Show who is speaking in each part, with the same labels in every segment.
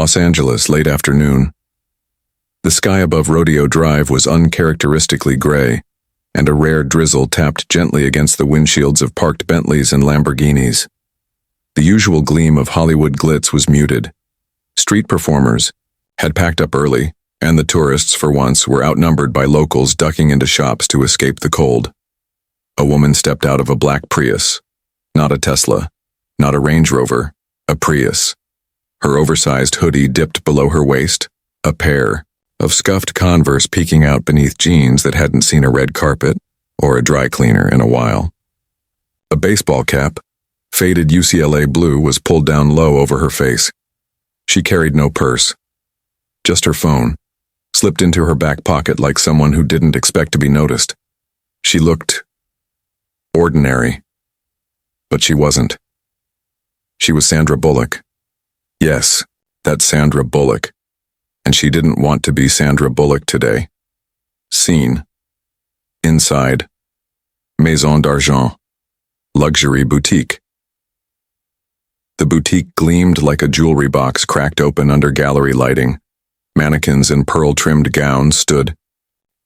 Speaker 1: Los Angeles, late afternoon. The sky above Rodeo Drive was uncharacteristically gray, and a rare drizzle tapped gently against the windshields of parked Bentleys and Lamborghinis. The usual gleam of Hollywood glitz was muted. Street performers had packed up early, and the tourists, for once, were outnumbered by locals ducking into shops to escape the cold. A woman stepped out of a black Prius. Not a Tesla, not a Range Rover, a Prius. Her oversized hoodie dipped below her waist, a pair of scuffed Converse peeking out beneath jeans that hadn't seen a red carpet or a dry cleaner in a while. A baseball cap, faded UCLA blue, was pulled down low over her face. She carried no purse. Just her phone, slipped into her back pocket like someone who didn't expect to be noticed. She looked ordinary, but she wasn't. She was Sandra Bullock. Yes, that's Sandra Bullock. And she didn't want to be Sandra Bullock today. Scene. Inside. Maison d'Argent. Luxury boutique. The boutique gleamed like a jewelry box cracked open under gallery lighting. Mannequins in pearl-trimmed gowns stood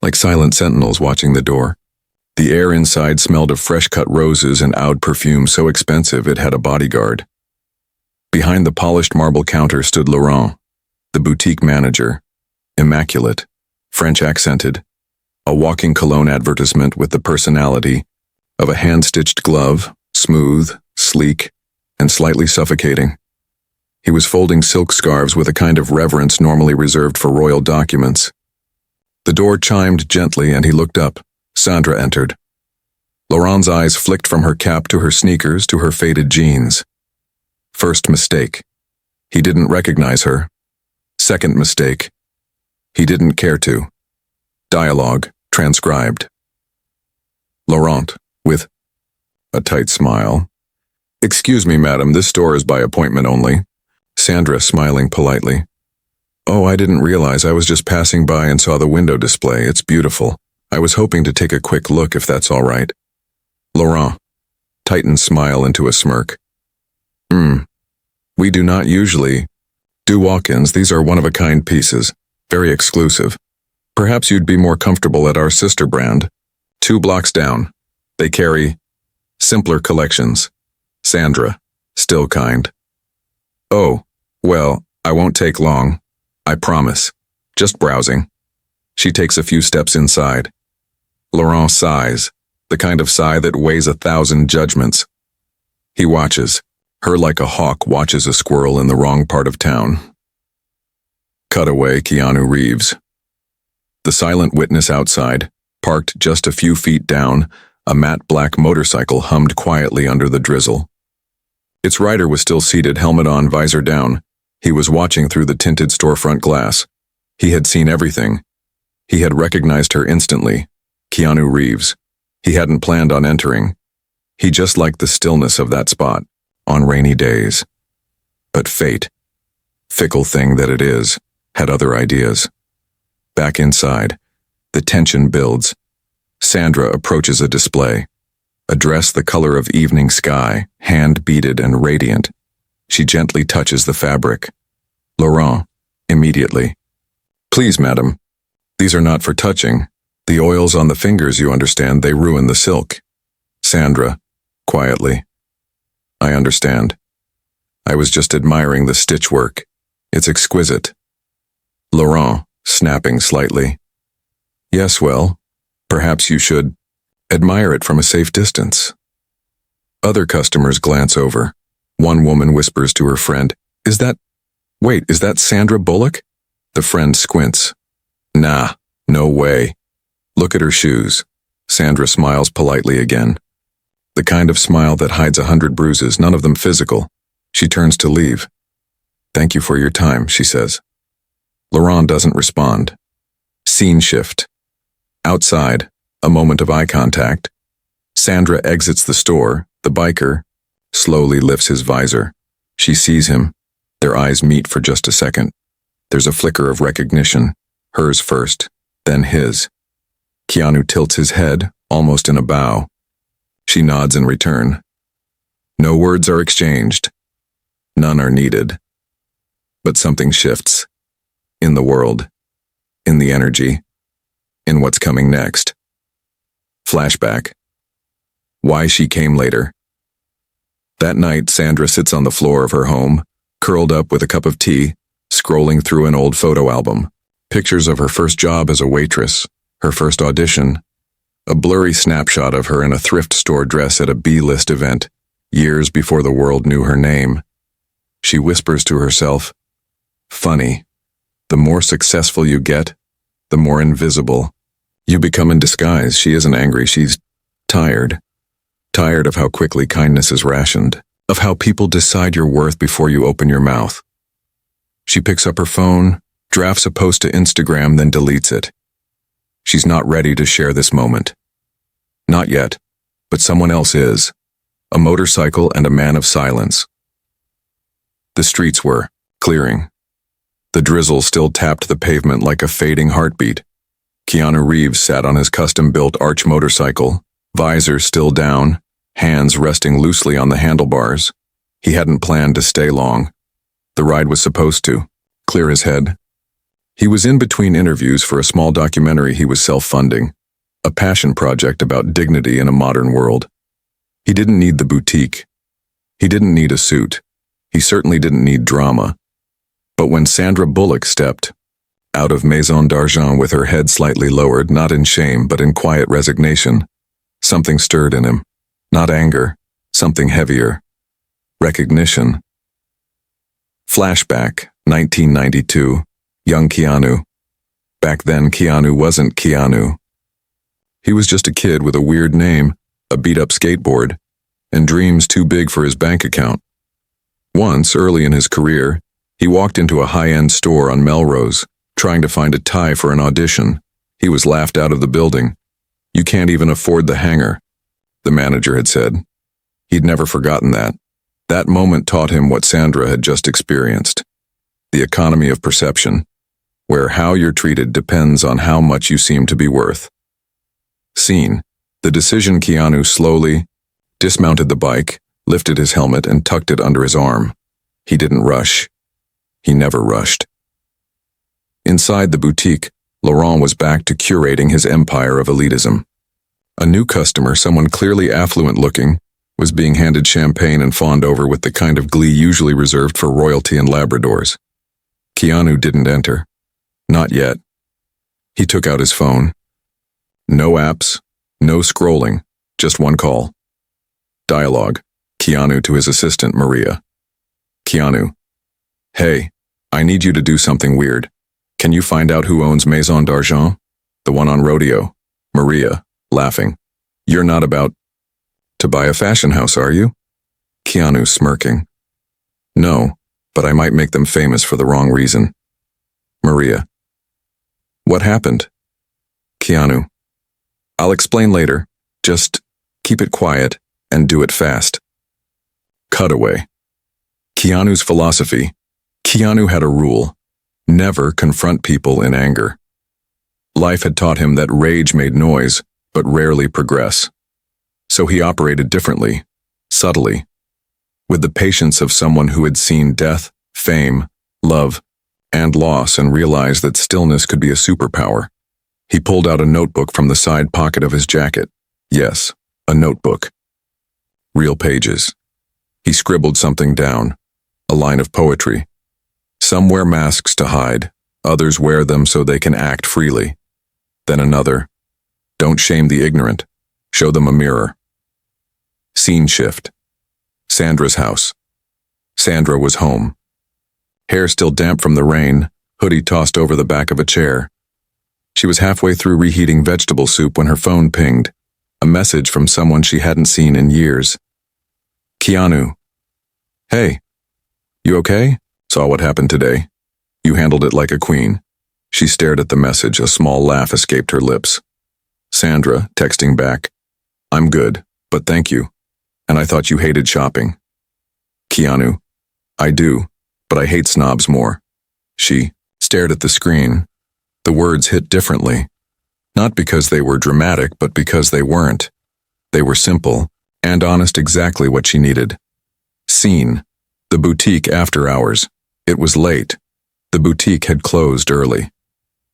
Speaker 1: like silent sentinels watching the door. The air inside smelled of fresh-cut roses and oud perfume so expensive it had a bodyguard. Behind the polished marble counter stood Laurent, the boutique manager, immaculate, French-accented, a walking cologne advertisement with the personality of a hand-stitched glove, smooth, sleek, and slightly suffocating. He was folding silk scarves with a kind of reverence normally reserved for royal documents. The door chimed gently and he looked up. Sandra entered. Laurent's eyes flicked from her cap to her sneakers to her faded jeans. First mistake. He didn't recognize her. Second mistake. He didn't care to. Dialogue, transcribed. Laurent, with a tight smile. "Excuse me, madam, this store is by appointment only." Sandra, smiling politely. "Oh, I didn't realize. I was just passing by and saw the window display. It's beautiful. I was hoping to take a quick look if that's all right." Laurent tightened smile into a smirk. We do not usually do walk-ins. These are one-of-a-kind pieces, very exclusive. Perhaps you'd be more comfortable at our sister brand. 2 blocks down. They carry simpler collections. Sandra, still kind. "Oh, well, I won't take long. I promise. Just browsing." She takes a few steps inside. Laurent sighs, the kind of sigh that weighs 1,000 judgments. He watches, her like a hawk watches a squirrel in the wrong part of town. Cutaway Keanu Reeves. The silent witness outside, parked just a few feet down, a matte black motorcycle hummed quietly under the drizzle. Its rider was still seated, helmet on, visor down. He was watching through the tinted storefront glass. He had seen everything. He had recognized her instantly. Keanu Reeves. He hadn't planned on entering. He just liked the stillness of that spot, on rainy days. But fate, fickle thing that it is, had other ideas. Back inside, the tension builds. Sandra approaches a display. A dress the color of evening sky, hand-beaded and radiant. She gently touches the fabric. Laurent, immediately. "Please, madam. These are not for touching. The oils on the fingers, you understand, they ruin the silk." Sandra, quietly. "I understand. I was just admiring the stitchwork. It's exquisite." Laurent, snapping slightly. "Yes, well, perhaps you should admire it from a safe distance." Other customers glance over. One woman whispers to her friend, Is that Sandra Bullock?" The friend squints. "Nah, no way. Look at her shoes." Sandra smiles politely again. The kind of smile that hides 100 bruises, none of them physical. She turns to leave. "Thank you for your time," she says. Laurent doesn't respond. Scene shift. Outside, a moment of eye contact. Sandra exits the store. The biker slowly lifts his visor. She sees him. Their eyes meet for just a second. There's a flicker of recognition. Hers first, then his. Keanu tilts his head, almost in a bow. She nods in return. No words are exchanged. None are needed. But something shifts. In the world. In the energy. In what's coming next. Flashback. Why she came later. That night, Sandra sits on the floor of her home, curled up with a cup of tea, scrolling through an old photo album. Pictures of her first job as a waitress, her first audition, a blurry snapshot of her in a thrift store dress at a B-list event, years before the world knew her name. She whispers to herself, "Funny. The more successful you get, the more invisible you become in disguise." She isn't angry, she's tired. Tired of how quickly kindness is rationed, of how people decide your worth before you open your mouth. She picks up her phone, drafts a post to Instagram, then deletes it. She's not ready to share this moment. Not yet, but someone else is. A motorcycle and a man of silence. The streets were clearing. The drizzle still tapped the pavement like a fading heartbeat. Keanu Reeves sat on his custom-built arch motorcycle, visor still down, hands resting loosely on the handlebars. He hadn't planned to stay long. The ride was supposed to clear his head. He was in between interviews for a small documentary he was self-funding, a passion project about dignity in a modern world. He didn't need the boutique. He didn't need a suit. He certainly didn't need drama. But when Sandra Bullock stepped out of Maison d'Argent with her head slightly lowered, not in shame but in quiet resignation, something stirred in him. Not anger, something heavier. Recognition. Flashback, 1992. Young Keanu. Back then, Keanu wasn't Keanu. He was just a kid with a weird name, a beat-up skateboard, and dreams too big for his bank account. Once, early in his career, he walked into a high-end store on Melrose, trying to find a tie for an audition. He was laughed out of the building. "You can't even afford the hanger," the manager had said. He'd never forgotten that. That moment taught him what Sandra had just experienced. The economy of perception, where how you're treated depends on how much you seem to be worth. Scene. The decision. Keanu slowly dismounted the bike, lifted his helmet, and tucked it under his arm. He didn't rush. He never rushed. Inside the boutique, Laurent was back to curating his empire of elitism. A new customer, someone clearly affluent-looking, was being handed champagne and fawned over with the kind of glee usually reserved for royalty and Labradors. Keanu didn't enter. Not yet. He took out his phone. No apps, no scrolling, just one call. Dialogue. Keanu to his assistant, Maria. Keanu. "Hey, I need you to do something weird. Can you find out who owns Maison d'Argent? The one on Rodeo." Maria, laughing. "You're not about to buy a fashion house, are you?" Keanu, smirking. "No, but I might make them famous for the wrong reason." Maria. "What happened?" Keanu. "I'll explain later. Just keep it quiet and do it fast." Cutaway. Keanu's philosophy. Keanu had a rule: never confront people in anger. Life had taught him that rage made noise, but rarely progress. So he operated differently, subtly, with the patience of someone who had seen death, fame, love, and loss and realized that stillness could be a superpower. He pulled out a notebook from the side pocket of his jacket. Yes, a notebook. Real pages. He scribbled something down, a line of poetry. Some wear masks to hide, others wear them so they can act freely. Then another. Don't shame the ignorant. Show them a mirror. Scene shift. Sandra's house. Sandra was home. Hair still damp from the rain, hoodie tossed over the back of a chair. She was halfway through reheating vegetable soup when her phone pinged, a message from someone she hadn't seen in years. Keanu. "Hey, you okay? Saw what happened today. You handled it like a queen." She stared at the message, a small laugh escaped her lips. Sandra, texting back, "I'm good, but thank you. And I thought you hated shopping." Keanu. "I do, but I hate snobs more." She stared at the screen. The words hit differently. Not because they were dramatic, but because they weren't. They were simple and honest, exactly what she needed. Scene. The boutique after hours. It was late. The boutique had closed early.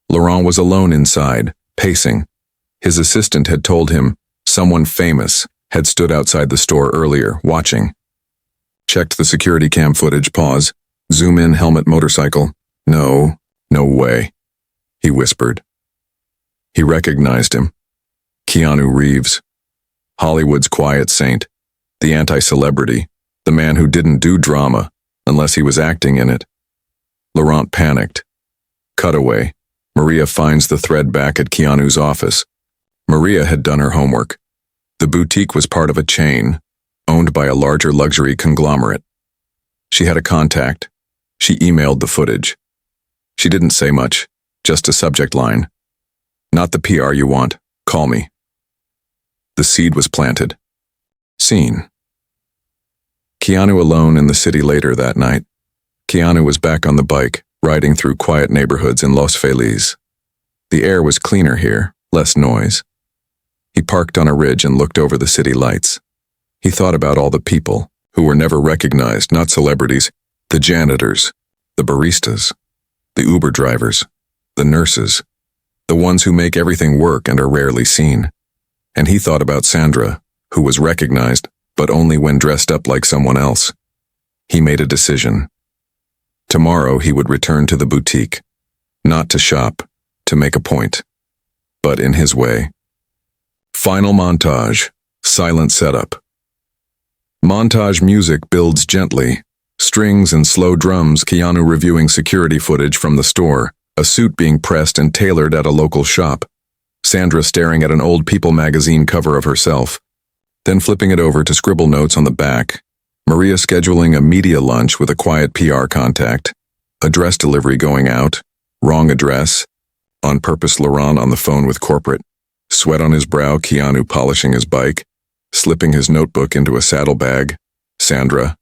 Speaker 1: Laurent was alone inside, pacing. His assistant had told him someone famous had stood outside the store earlier, watching. Checked the security cam footage, pause, zoom in, helmet, motorcycle. No way, he whispered. He recognized him. Keanu Reeves. Hollywood's quiet saint, the anti-celebrity, the man who didn't do drama unless he was acting in it. Laurent panicked. Cutaway. Maria finds the thread back at Keanu's office. Maria had done her homework. The boutique was part of a chain, owned by a larger luxury conglomerate. She had a contact. She emailed the footage. She didn't say much, just a subject line. Not the PR you want, call me. The seed was planted. Scene. Keanu alone in the city later that night. Keanu was back on the bike, riding through quiet neighborhoods in Los Feliz. The air was cleaner here, less noise. He parked on a ridge and looked over the city lights. He thought about all the people who were never recognized, not celebrities, the janitors, the baristas, the Uber drivers, the nurses, the ones who make everything work and are rarely seen. And he thought about Sandra, who was recognized, but only when dressed up like someone else. He made a decision. Tomorrow he would return to the boutique, not to shop, to make a point, but in his way. Final montage, silent setup. Montage music builds gently, strings and slow drums, Keanu reviewing security footage from the store, a suit being pressed and tailored at a local shop. Sandra staring at an old People magazine cover of herself, then flipping it over to scribble notes on the back. Maria scheduling a media lunch with a quiet PR contact. Address delivery going out. Wrong address. On purpose, Laurent on the phone with corporate. Sweat on his brow, Keanu polishing his bike, slipping his notebook into a saddlebag. Sandra,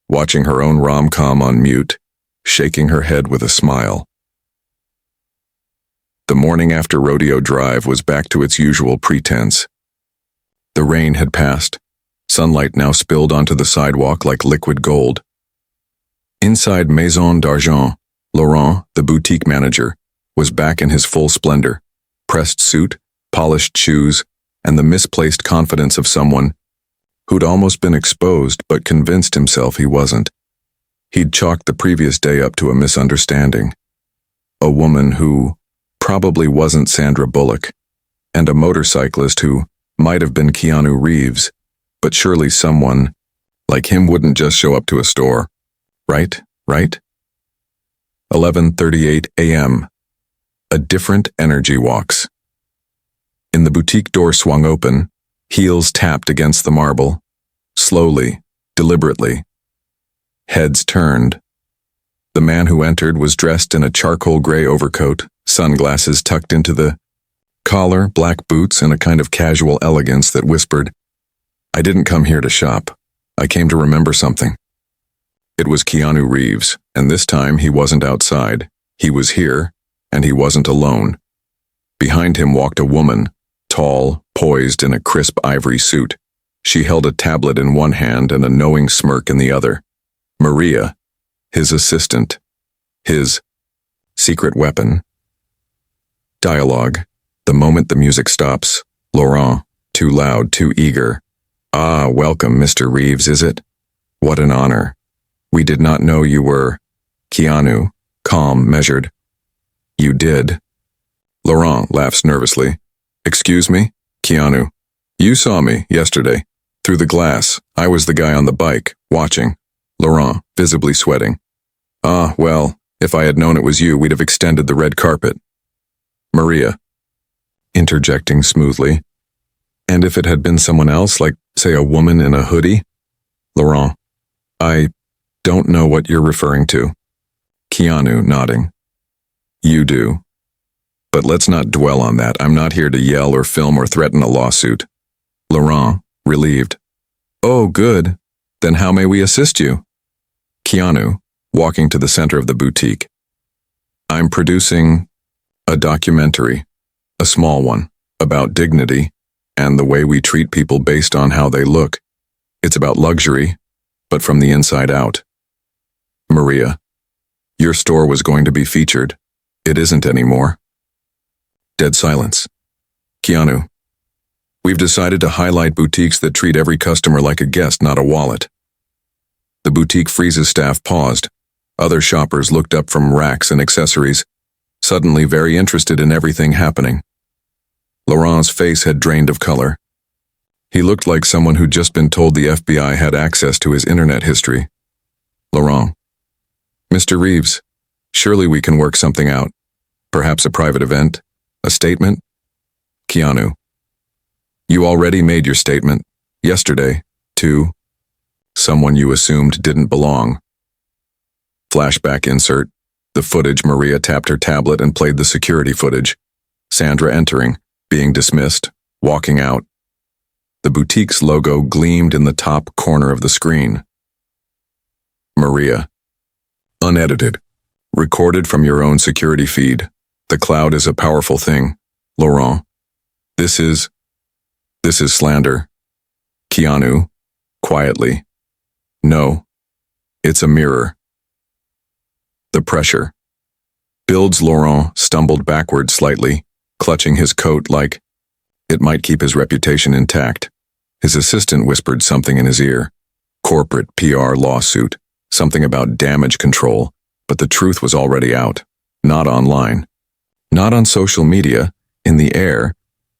Speaker 1: watching her own rom-com on mute, shaking her head with a smile. The morning after Rodeo Drive was back to its usual pretense. The rain had passed. Sunlight now spilled onto the sidewalk like liquid gold. Inside Maison d'Argent, Laurent, the boutique manager, was back in his full splendor. Pressed suit, polished shoes, and the misplaced confidence of someone who'd almost been exposed but convinced himself he wasn't. He'd chalked the previous day up to a misunderstanding. A woman who probably wasn't Sandra Bullock, and a motorcyclist who might have been Keanu Reeves, but surely someone like him wouldn't just show up to a store. Right? 11:38 a.m. A different energy walks. In the boutique door swung open, heels tapped against the marble, slowly, deliberately. Heads turned. The man who entered was dressed in a charcoal gray overcoat, sunglasses tucked into the collar, black boots, and a kind of casual elegance that whispered, "I didn't come here to shop. I came to remember something." It was Keanu Reeves, and this time he wasn't outside. He was here, and he wasn't alone. Behind him walked a woman, tall, poised in a crisp ivory suit. She held a tablet in one hand and a knowing smirk in the other. Maria, his assistant, his secret weapon. Dialogue. The moment the music stops, Laurent, too loud, too eager. "Ah, welcome, Mr. Reeves, is it? What an honor. We did not know you were..." Keanu, calm, measured. "You did." Laurent laughs nervously. "Excuse me? Keanu, you saw me yesterday. Through the glass. I was the guy on the bike, watching." Laurent, visibly sweating. "Ah, well, if I had known it was you, we'd have extended the red carpet." Maria, interjecting smoothly. "And if it had been someone else, like, say, a woman in a hoodie?" Laurent, "I don't know what you're referring to." Keanu, nodding. "You do. But let's not dwell on that. I'm not here to yell or film or threaten a lawsuit." Laurent, relieved. "Oh, good. Then how may we assist you?" Keanu, walking to the center of the boutique. "I'm producing a documentary, a small one, about dignity and the way we treat people based on how they look. It's about luxury, but from the inside out." Maria, Your store was going to be featured. It isn't anymore. Dead silence. Keanu. We've decided to highlight boutiques that treat every customer like a guest, not a wallet. The boutique freezes staff paused. Other shoppers looked up from racks and accessories, suddenly very interested in everything happening. Laurent's face had drained of color. He looked like someone who'd just been told the FBI had access to his internet history. Laurent. Mr. Reeves, surely we can work something out. Perhaps a private event? A statement? Keanu. You already made your statement, yesterday, to someone you assumed didn't belong. Flashback insert. The footage. Maria tapped her tablet and played the security footage. Sandra entering, being dismissed, walking out. The boutique's logo gleamed in the top corner of the screen. Maria. Unedited. Recorded from your own security feed. The cloud is a powerful thing. Laurent. This is slander. Keanu. Quietly. No. It's a mirror. The pressure. Builds. Laurent stumbled backward slightly, clutching his coat like it might keep his reputation intact. His assistant whispered something in his ear. Corporate PR lawsuit. Something about damage control, but the truth was already out. Not online. Not on social media. In the air.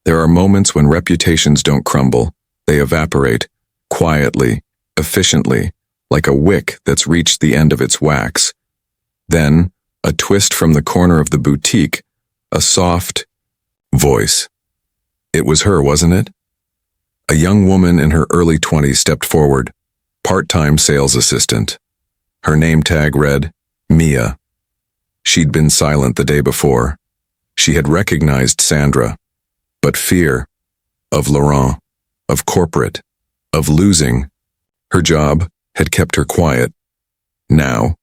Speaker 1: There are moments when reputations don't crumble. They evaporate. Quietly. Efficiently. Like a wick that's reached the end of its wax. Then, a twist from the corner of the boutique. A soft voice. It was her, wasn't it? A young woman in her early 20s stepped forward. Part-time sales assistant. Her name tag read, Mia. She'd been silent the day before. She had recognized Sandra. But fear. Of Laurent. Of corporate. Of losing. Her job had kept her quiet. Now.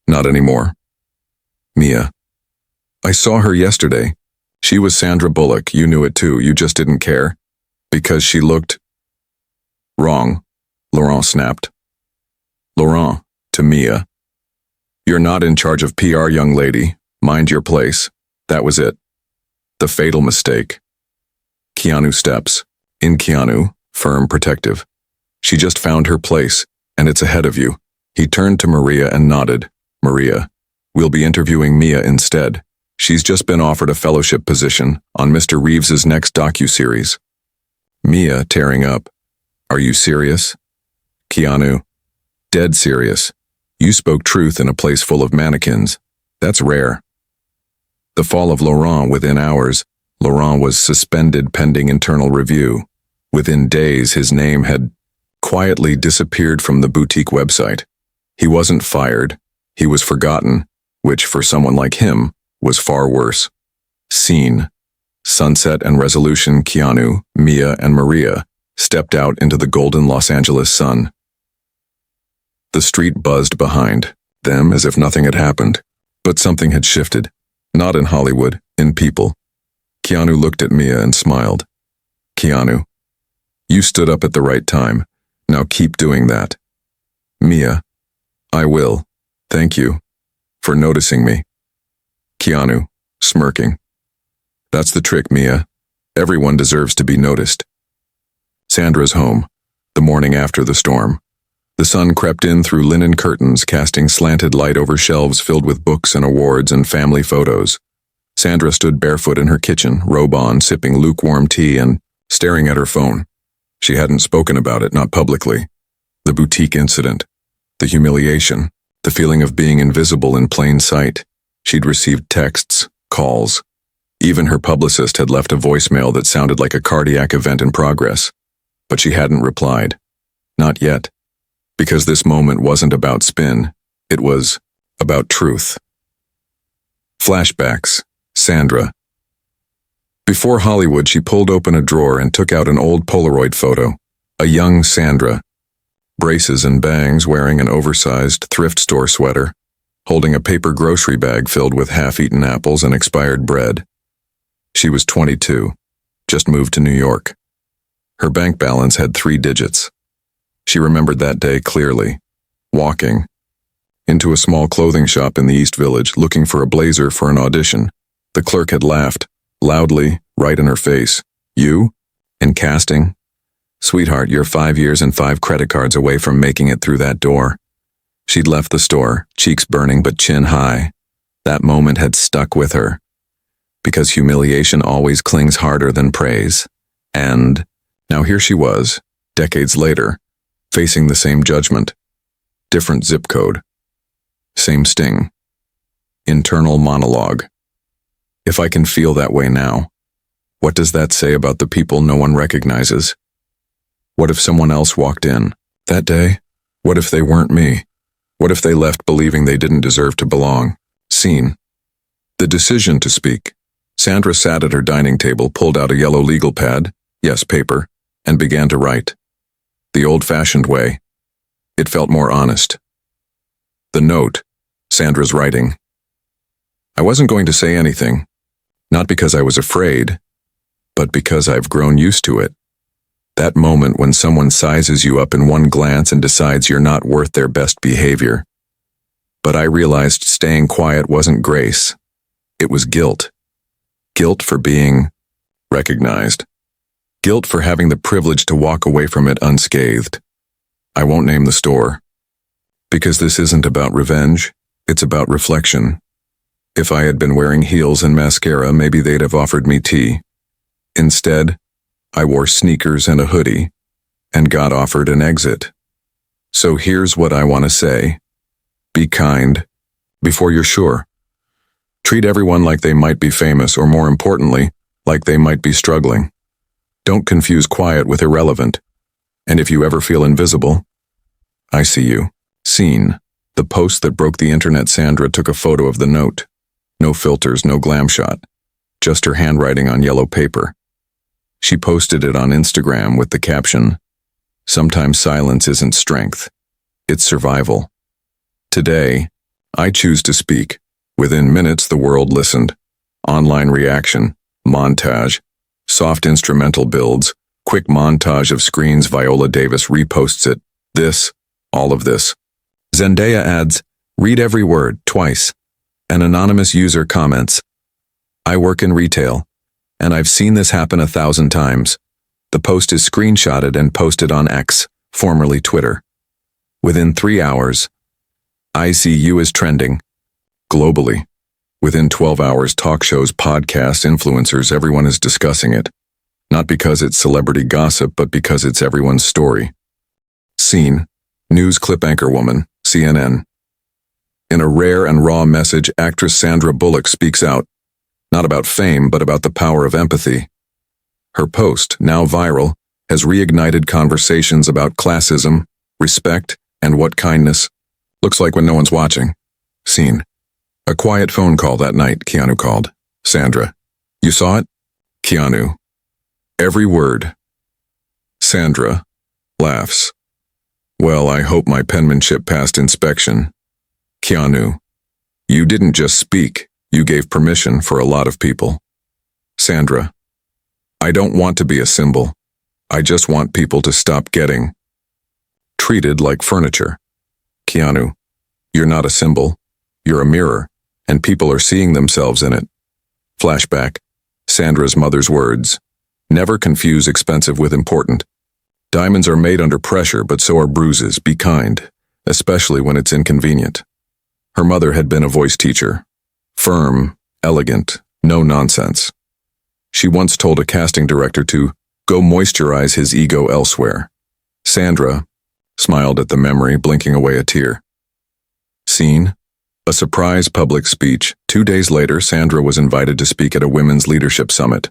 Speaker 1: Not anymore. Mia. I saw her yesterday. She was Sandra Bullock. You knew it too. You just didn't care. Because she looked wrong. Laurent snapped. Laurent. To Mia. You're not in charge of PR, young lady. Mind your place. That was it. The fatal mistake. Keanu steps. In Keanu, firm, protective. She just found her place, and it's ahead of you. He turned to Maria and nodded. Maria, we'll be interviewing Mia instead. She's just been offered a fellowship position on Mr. Reeves's next docuseries. Mia, tearing up. Are you serious? Keanu. Dead serious. You spoke truth in a place full of mannequins. That's rare. The fall of Laurent. Within hours, Laurent was suspended pending internal review. Within days, his name had quietly disappeared from the boutique website. He wasn't fired. He was forgotten, which for someone like him was far worse. Scene. Sunset and resolution. Keanu, Mia, and Maria stepped out into the golden Los Angeles sun. The street buzzed behind them as if nothing had happened, but something had shifted. Not in Hollywood, in people. Keanu looked at Mia and smiled. Keanu, you stood up at the right time. Now keep doing that. Mia, I will. Thank you for noticing me. Keanu, smirking. That's the trick, Mia. Everyone deserves to be noticed. Sandra's home, the morning after the storm. The sun crept in through linen curtains, casting slanted light over shelves filled with books and awards and family photos. Sandra stood barefoot in her kitchen, robe on, sipping lukewarm tea and staring at her phone. She hadn't spoken about it, not publicly. The boutique incident, the humiliation, the feeling of being invisible in plain sight. She'd received texts, calls. Even her publicist had left a voicemail that sounded like a cardiac event in progress. But she hadn't replied. Not yet. Because this moment wasn't about spin. It was about truth. Flashbacks. Sandra. Before Hollywood, she pulled open a drawer and took out an old Polaroid photo. A young Sandra. Braces and bangs, wearing an oversized thrift store sweater, holding a paper grocery bag filled with half-eaten apples and expired bread. She was 22, just moved to New York. Her bank balance had 3 digits. She remembered that day clearly. Walking. into a small clothing shop in the East Village, looking for a blazer for an audition. The clerk had laughed, loudly, right in her face. You? In casting? Sweetheart, you're 5 years and 5 credit cards away from making it through that door. She'd left the store, cheeks burning but chin high. That moment had stuck with her. Because humiliation always clings harder than praise. And now here she was, decades later, facing the same judgment. Different zip code. Same sting. Internal monologue. If I can feel that way now, what does that say about the people no one recognizes? What if someone else walked in that day? What if they weren't me? What if they left believing they didn't deserve to belong? Scene. The decision to speak. Sandra sat at her dining table, pulled out a yellow legal pad, yes, paper, and began to write. The old-fashioned way. It felt more honest. The note, Sandra's writing. I wasn't going to say anything, not because I was afraid, but because I've grown used to it. That moment when someone sizes you up in one glance and decides you're not worth their best behavior. But I realized staying quiet wasn't grace. It was guilt. Guilt for being recognized. Guilt for having the privilege to walk away from it unscathed. I won't name the store. Because this isn't about revenge, it's about reflection. If I had been wearing heels and mascara, maybe they'd have offered me tea. Instead, I wore sneakers and a hoodie, and got offered an exit. So here's what I want to say. Be kind, before you're sure. Treat everyone like they might be famous, or more importantly, like they might be struggling. Don't confuse quiet with irrelevant. And if you ever feel invisible, I see you. Scene. The post that broke the internet. Sandra took a photo of the note. No filters, no glam shot. Just her handwriting on yellow paper. She posted it on Instagram with the caption, "Sometimes silence isn't strength. It's survival." Today, I choose to speak. Within minutes, the world listened. Online reaction, montage, soft instrumental builds, quick montage of screens. Viola Davis reposts it. This, all of this. Zendaya adds, "Read every word," twice. An anonymous user comments, "I work in retail, and I've seen this happen 1,000 times. The post is screenshotted and posted on X, formerly Twitter. Within 3 hours, ICU is trending. Globally. Within 12 hours, talk shows, podcasts, influencers, everyone is discussing it. Not because it's celebrity gossip, but because it's everyone's story." Scene. News clip anchor woman, CNN. In a rare and raw message, actress Sandra Bullock speaks out. Not about fame, but about the power of empathy. Her post, now viral, has reignited conversations about classism, respect, and what kindness looks like when no one's watching. Scene. A quiet phone call that night. Keanu called. Sandra. You saw it? Keanu. Every word. Sandra. Laughs. Well, I hope my penmanship passed inspection. Keanu. You didn't just speak, you gave permission for a lot of people. Sandra. I don't want to be a symbol. I just want people to stop getting treated like furniture. Keanu. You're not a symbol. You're a mirror, and people are seeing themselves in it. Flashback. Sandra's mother's words. Never confuse expensive with important. Diamonds are made under pressure, but so are bruises. Be kind, especially when it's inconvenient. Her mother had been a voice teacher. Firm, elegant, no nonsense. She once told a casting director to go moisturize his ego elsewhere. Sandra smiled at the memory, blinking away a tear. Scene. A surprise public speech. 2 days later, Sandra was invited to speak at a women's leadership summit.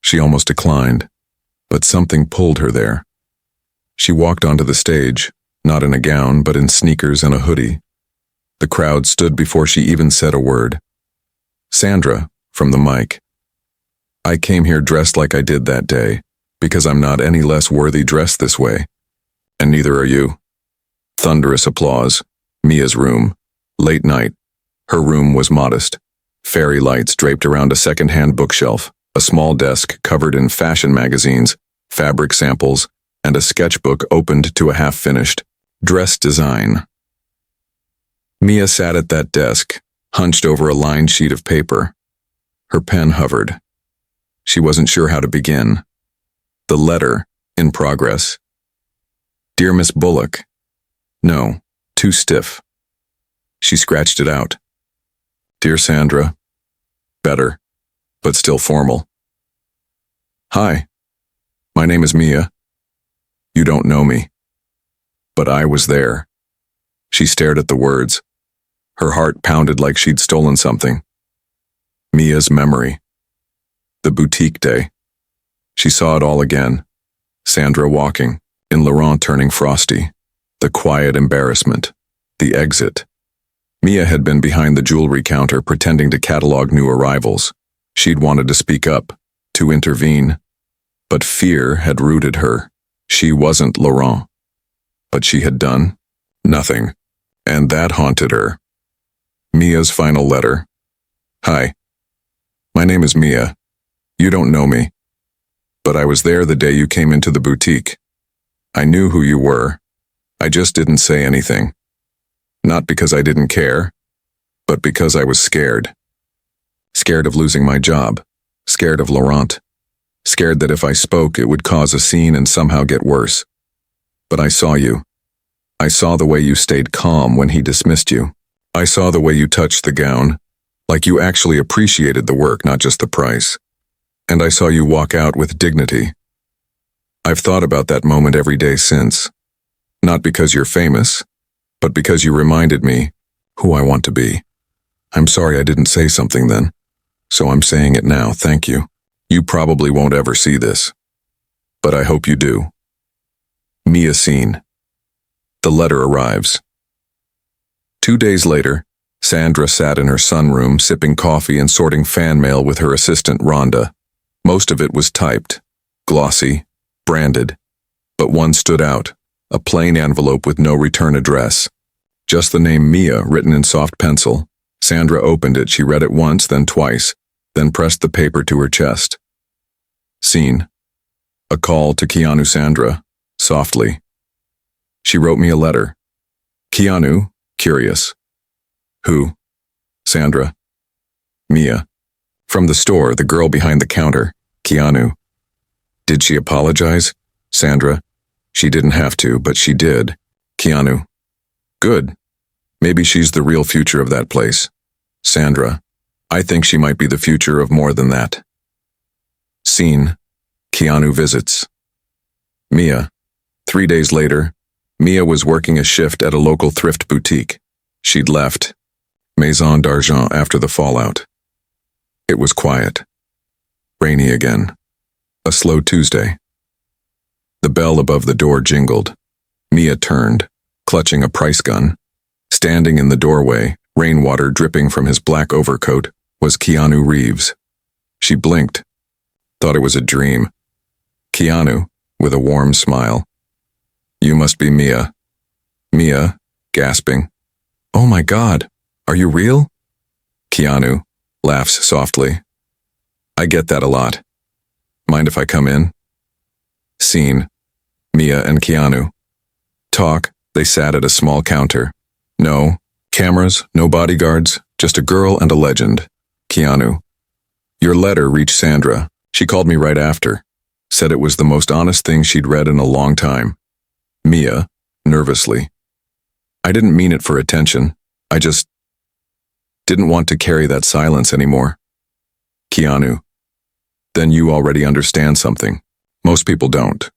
Speaker 1: She almost declined, but something pulled her there. She walked onto the stage, not in a gown, but in sneakers and a hoodie. The crowd stood before she even said a word. Sandra, from the mic. I came here dressed like I did that day, because I'm not any less worthy dressed this way. And neither are you. Thunderous applause. Mia's room. Late night. Her room was modest. Fairy lights draped around a second-hand bookshelf, a small desk covered in fashion magazines, fabric samples, and a sketchbook opened to a half-finished dress design. Mia sat at that desk, hunched over a lined sheet of paper. Her pen hovered. She wasn't sure how to begin. The letter, in progress. Dear Miss Bullock. No, too stiff. She scratched it out. Dear Sandra. Better, but still formal. Hi. My name is Mia. You don't know me. But I was there. She stared at the words. Her heart pounded like she'd stolen something. Mia's memory. The boutique day. She saw it all again. Sandra walking, in Laurent turning frosty. The quiet embarrassment. The exit. Mia had been behind the jewelry counter pretending to catalog new arrivals. She'd wanted to speak up, to intervene. But fear had rooted her. She wasn't Laurent. But she had done nothing. And that haunted her. Mia's final letter. Hi. My name is Mia. You don't know me. But I was there the day you came into the boutique. I knew who you were. I just didn't say anything. Not because I didn't care, but because I was scared. Scared of losing my job. Scared of Laurent. Scared that if I spoke, it would cause a scene and somehow get worse. But I saw you. I saw the way you stayed calm when he dismissed you. I saw the way you touched the gown, like you actually appreciated the work, not just the price. And I saw you walk out with dignity. I've thought about that moment every day since. Not because you're famous, but because you reminded me who I want to be. I'm sorry I didn't say something then, so I'm saying it now, thank you. You probably won't ever see this, but I hope you do. Mia Scene. The letter arrives. 2 days later, Sandra sat in her sunroom sipping coffee and sorting fan mail with her assistant Rhonda. Most of it was typed, glossy, branded, but one stood out, a plain envelope with no return address. Just the name Mia written in soft pencil. Sandra opened it, she read it once, then twice, then pressed the paper to her chest. Scene. A call to Keanu. Sandra, softly. She wrote me a letter. Keanu, curious. Who? Sandra. Mia. From the store, the girl behind the counter. Keanu. Did she apologize? Sandra. She didn't have to, but she did. Keanu. Good. Maybe she's the real future of that place. Sandra. I think she might be the future of more than that. Scene. Keanu visits. Mia. 3 days later, Mia was working a shift at a local thrift boutique. She'd left Maison d'Argent after the fallout. It was quiet. Rainy again. A slow Tuesday. The bell above the door jingled. Mia turned, clutching a price gun. Standing in the doorway, rainwater dripping from his black overcoat, was Keanu Reeves. She blinked. Thought it was a dream. Keanu, with a warm smile. You must be Mia. Mia, gasping. Oh my God, are you real? Keanu laughs softly. I get that a lot. Mind if I come in? Scene. Mia and Keanu. Talk. They sat at a small counter. No cameras, no bodyguards, just a girl and a legend. Keanu. Your letter reached Sandra. She called me right after. Said it was the most honest thing she'd read in a long time. Mia, nervously. I didn't mean it for attention. I just didn't want to carry that silence anymore. Keanu. Then you already understand something. Most people don't.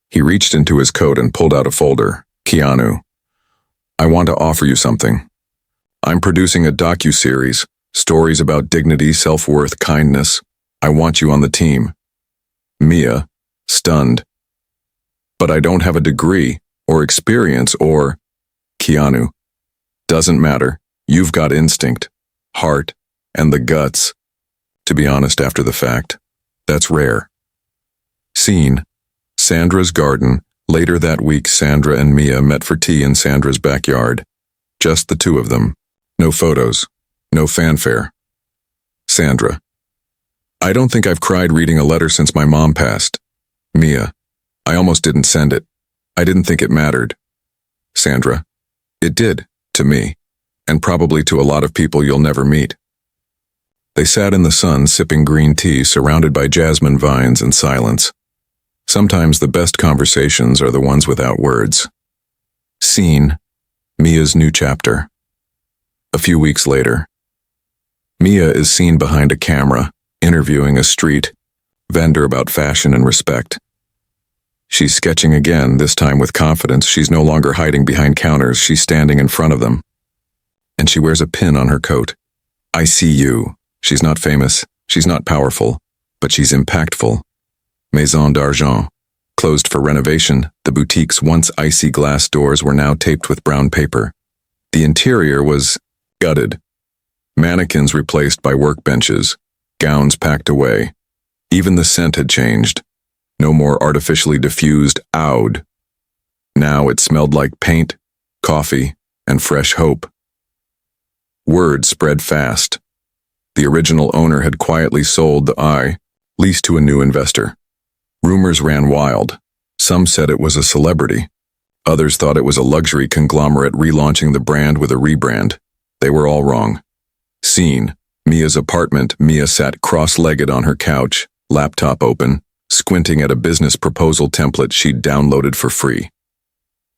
Speaker 1: He reached into his coat and pulled out a folder. Keanu. I want to offer you something. I'm producing a docu-series, stories about dignity, self-worth, kindness. I want you on the team. Mia, stunned. But I don't have a degree, or experience, or... Keanu. Doesn't matter. You've got instinct, heart, and the guts. To be honest, after the fact, that's rare. Scene. Sandra's garden. Later that week, Sandra and Mia met for tea in Sandra's backyard. Just the two of them. No photos. No fanfare. Sandra. I don't think I've cried reading a letter since my mom passed. Mia. I almost didn't send it. I didn't think it mattered. Sandra. It did, to me. and probably to a lot of people you'll never meet. They sat in the sun sipping green tea surrounded by jasmine vines and silence. Sometimes the best conversations are the ones without words. Scene: Mia's new chapter. A few weeks later. Mia is seen behind a camera, interviewing a street vendor about fashion and respect. She's sketching again, this time with confidence. She's no longer hiding behind counters, she's standing in front of them. And she wears a pin on her coat. I see you. She's not famous, she's not powerful, but she's impactful. Maison d'Argent. Closed for renovation, the boutique's once icy glass doors were now taped with brown paper. The interior was gutted. Mannequins replaced by workbenches, gowns packed away. Even the scent had changed. No more artificially diffused oud. Now it smelled like paint, coffee, and fresh hope. Word spread fast. The original owner had quietly sold the lease to a new investor. Rumors ran wild. Some said it was a celebrity. Others thought it was a luxury conglomerate relaunching the brand with a rebrand. They were all wrong. Scene: Mia's apartment. Mia sat cross-legged on her couch, laptop open, squinting at a business proposal template she'd downloaded for free.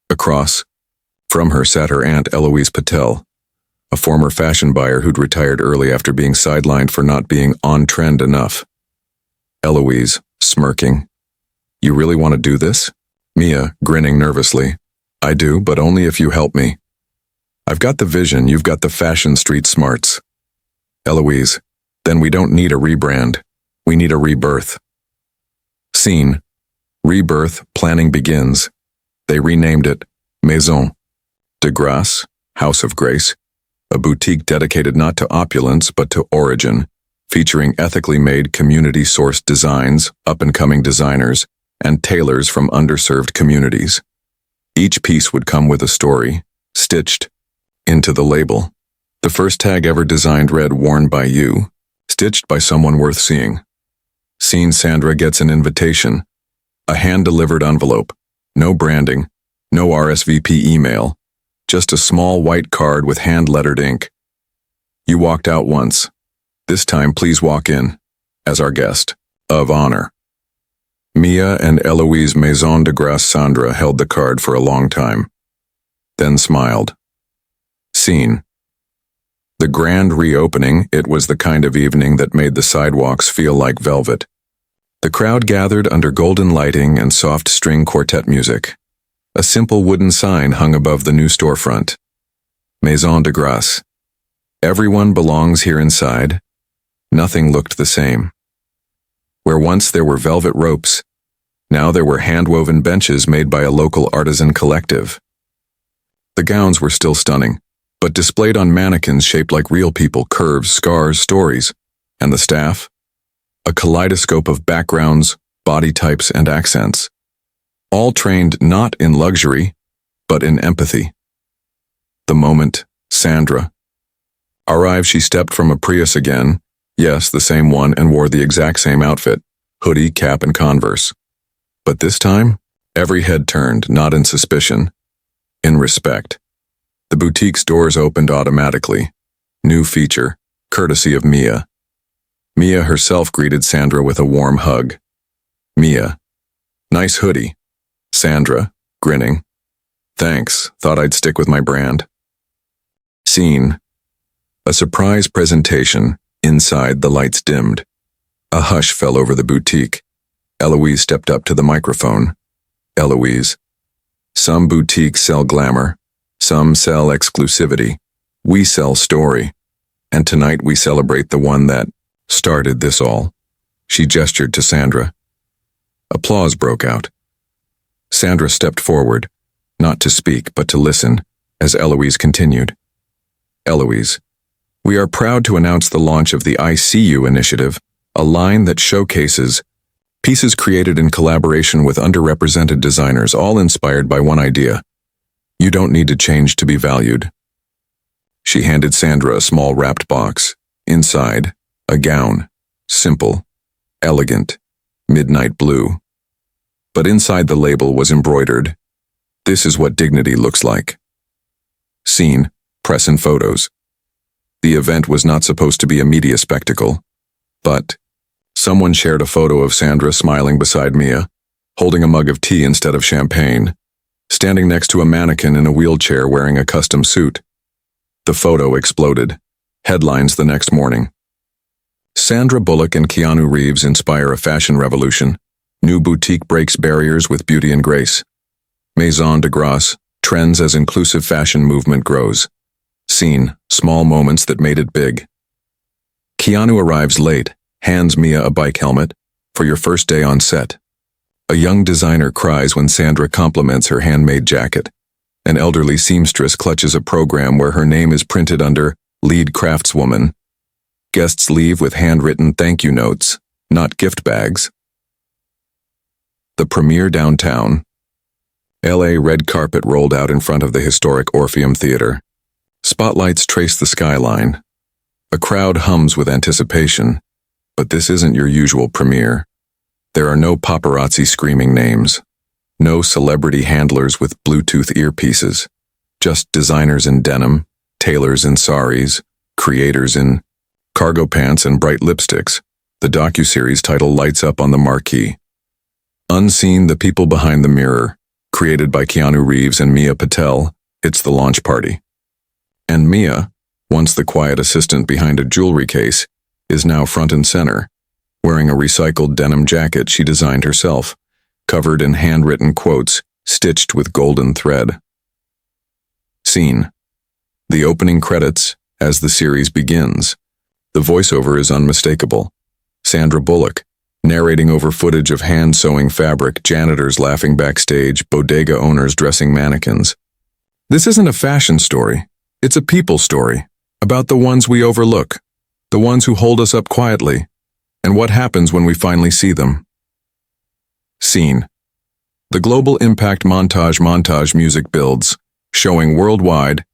Speaker 1: Across from her sat her aunt Eloise Patel, a former fashion buyer who'd retired early after being sidelined for not being on-trend enough. Eloise, smirking. You really want to do this? Mia, grinning nervously. I do, but only if you help me. I've got the vision, you've got the fashion street smarts. Eloise, then we don't need a rebrand. We need a rebirth. Scene: Rebirth planning begins. They renamed it Maison de Grâce, House of Grace, a boutique dedicated not to opulence but to origin, featuring ethically made community-sourced designs, up-and-coming designers, and tailors from underserved communities. Each piece would come with a story, stitched into the label. The first tag ever designed read "Worn by you," stitched by someone worth seeing. Scene: Sandra gets an invitation, a hand-delivered envelope, no branding, no RSVP email, just a small white card with hand-lettered ink. You walked out once. This time, please walk in, as our guest of honor. Mia and Eloise Maison de Grâce. Sandra held the card for a long time, then smiled. Scene: The grand reopening. It was the kind of evening that made the sidewalks feel like velvet. The crowd gathered under golden lighting and soft string quartet music. A simple wooden sign hung above the new storefront. Maison de Grâce. Everyone belongs here inside. Nothing looked the same. Where once there were velvet ropes, now there were hand-woven benches made by a local artisan collective. The gowns were still stunning, but displayed on mannequins shaped like real people, curves, scars, stories. And the staff? A kaleidoscope of backgrounds, body types, and accents. All trained not in luxury, but in empathy. The moment Sandra arrived, she stepped from a Prius again, yes, the same one, and wore the exact same outfit, hoodie, cap, and Converse. But this time, every head turned, not in suspicion, in respect. The boutique's doors opened automatically. New feature, courtesy of Mia. Mia herself greeted Sandra with a warm hug. Mia: Nice hoodie. Sandra, grinning. Thanks, thought I'd stick with my brand. Scene: A surprise presentation. Inside, the lights dimmed. A hush fell over the boutique. Eloise stepped up to the microphone. Eloise: Some boutiques sell glamour. Some sell exclusivity. We sell story. And tonight we celebrate the one that started this all. She gestured to Sandra. Applause broke out. Sandra stepped forward, not to speak but to listen, as Eloise continued. Eloise: We are proud to announce the launch of the I See You initiative, a line that showcases pieces created in collaboration with underrepresented designers, all inspired by one idea. You don't need to change to be valued. She handed Sandra a small wrapped box. Inside, a gown. Simple, elegant, midnight blue. But inside the label was embroidered, "This is what dignity looks like." Scene: press and photos. The event was not supposed to be a media spectacle, but someone shared a photo of Sandra smiling beside Mia, holding a mug of tea instead of champagne, standing next to a mannequin in a wheelchair wearing a custom suit. The photo exploded. Headlines the next morning. Sandra Bullock and Keanu Reeves inspire a fashion revolution. New boutique breaks barriers with beauty and grace. Maison de Grace trends as inclusive fashion movement grows. Scene, small moments that made it big. Keanu arrives late, hands Mia a bike helmet, for your first day on set. A young designer cries when Sandra compliments her handmade jacket. An elderly seamstress clutches a program where her name is printed under Lead Craftswoman. Guests leave with handwritten thank you notes, not gift bags. The premiere downtown. LA red carpet rolled out in front of the historic Orpheum Theater. Spotlights trace the skyline. A crowd hums with anticipation, but this isn't your usual premiere. There are no paparazzi screaming names. No celebrity handlers with Bluetooth earpieces. Just designers in denim, tailors in saris, creators in cargo pants and bright lipsticks. The docuseries title lights up on the marquee. Unseen, the people behind the mirror. Created by Keanu Reeves and Mia Patel, it's the launch party. And Mia, once the quiet assistant behind a jewelry case, is now front and center, wearing a recycled denim jacket she designed herself, covered in handwritten quotes stitched with golden thread. Scene. The opening credits as the series begins. The voiceover is unmistakable. Sandra Bullock, narrating over footage of hand-sewing fabric, janitors laughing backstage, bodega owners dressing mannequins. This isn't a fashion story. It's a people story, about the ones we overlook, the ones who hold us up quietly, and what happens when we finally see them. Scene. The global impact montage music builds, showing worldwide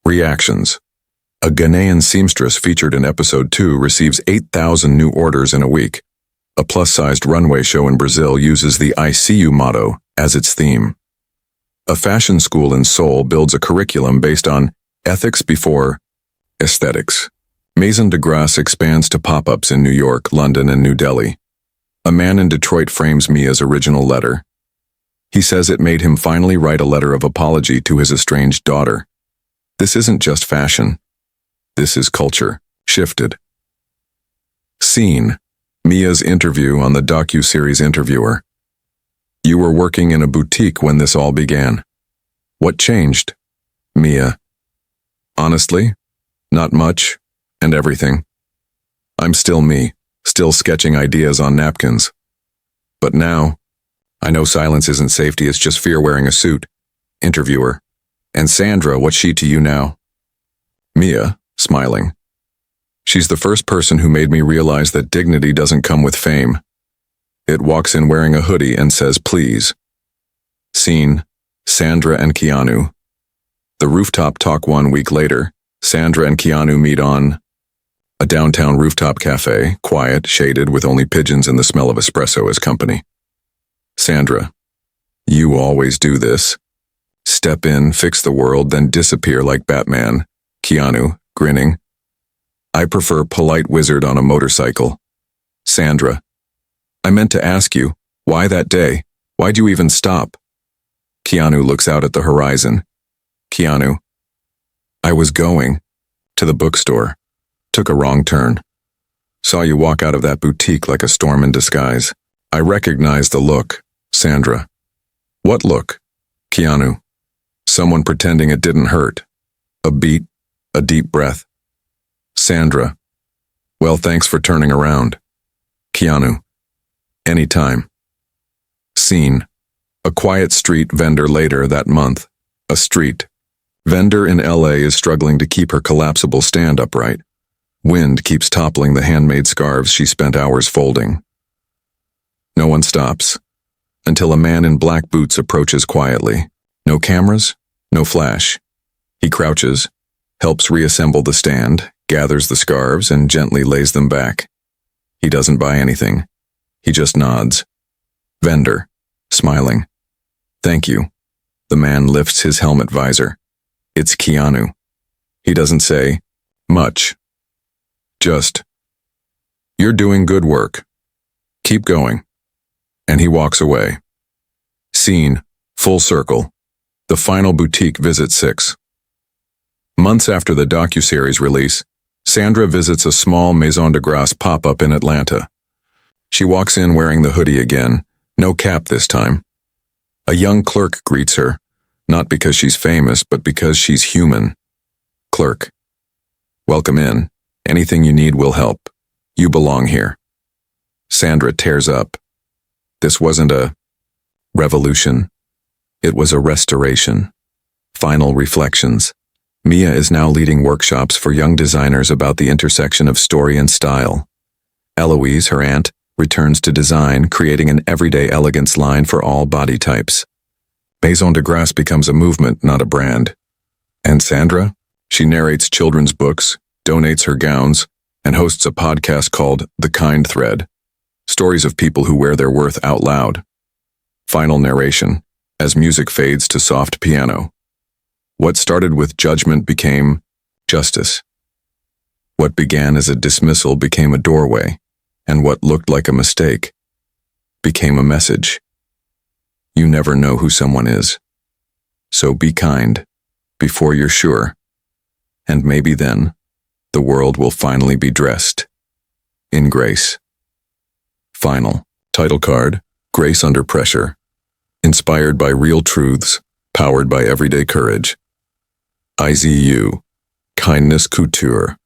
Speaker 1: reactions. A Ghanaian seamstress featured in episode 2 receives 8,000 new orders in a week. A plus-sized runway show in Brazil uses the I See You motto as its theme. A fashion school in Seoul builds a curriculum based on ethics before aesthetics. Maison de Grace expands to pop-ups in New York, London, and New Delhi. A man in Detroit frames Mia's original letter. He says it made him finally write a letter of apology to his estranged daughter. This isn't just fashion. This is culture, shifted. Scene. Mia's interview on the docu-series Interviewer. You were working in a boutique when this all began. What changed? Mia. Honestly, not much, and everything. I'm still me, still sketching ideas on napkins. But now, I know silence isn't safety, it's just fear wearing a suit. Interviewer. And Sandra, what's she to you now? Mia, smiling. She's the first person who made me realize that dignity doesn't come with fame. It walks in wearing a hoodie and says, please. Scene. Sandra and Keanu. The rooftop talk 1 week later. Sandra and Keanu meet on a downtown rooftop cafe, quiet, shaded, with only pigeons and the smell of espresso as company. Sandra. You always do this. Step in, fix the world, then disappear like Batman. Keanu, grinning. I prefer polite wizard on a motorcycle. Sandra. I meant to ask you, why that day? Why'd you even stop? Keanu looks out at the horizon. Keanu. I was going to the bookstore. Took a wrong turn. Saw you walk out of that boutique like a storm in disguise. I recognized the look. Sandra. What look? Keanu. Someone pretending it didn't hurt. A beat, a deep breath. Sandra. Well, thanks for turning around. Keanu. Anytime. Scene. A quiet street vendor later that month. A street vendor in LA is struggling to keep her collapsible stand upright. Wind keeps toppling the handmade scarves she spent hours folding. No one stops, until a man in black boots approaches quietly. No cameras, no flash. He crouches, helps reassemble the stand, gathers the scarves, and gently lays them back. He doesn't buy anything. He just nods. Vendor, smiling. Thank you. The man lifts his helmet visor. It's Keanu. He doesn't say much. Just, "You're doing good work. Keep going." And he walks away. Scene, full circle. The final boutique visit 6. Months after the docuseries release, Sandra visits a small Maison de Grace pop-up in Atlanta. She walks in wearing the hoodie again, no cap this time. A young clerk greets her, not because she's famous, but because she's human. "Clerk, welcome in. Anything you need will help. You belong here." Sandra tears up. This wasn't a revolution. It was a restoration. Final reflections. Mia is now leading workshops for young designers about the intersection of story and style. Eloise, her aunt, returns to design, creating an everyday elegance line for all body types. Maison de Grace becomes a movement, not a brand. And Sandra? She narrates children's books, donates her gowns, and hosts a podcast called The Kind Thread. Stories of people who wear their worth out loud. Final narration, as music fades to soft piano. What started with judgment became justice. What began as a dismissal became a doorway, and what looked like a mistake became a message. You never know who someone is. So be kind before you're sure, and maybe then the world will finally be dressed in grace. Final title card, Grace Under Pressure. Inspired by real truths, powered by everyday courage. IZU, Kindness Couture.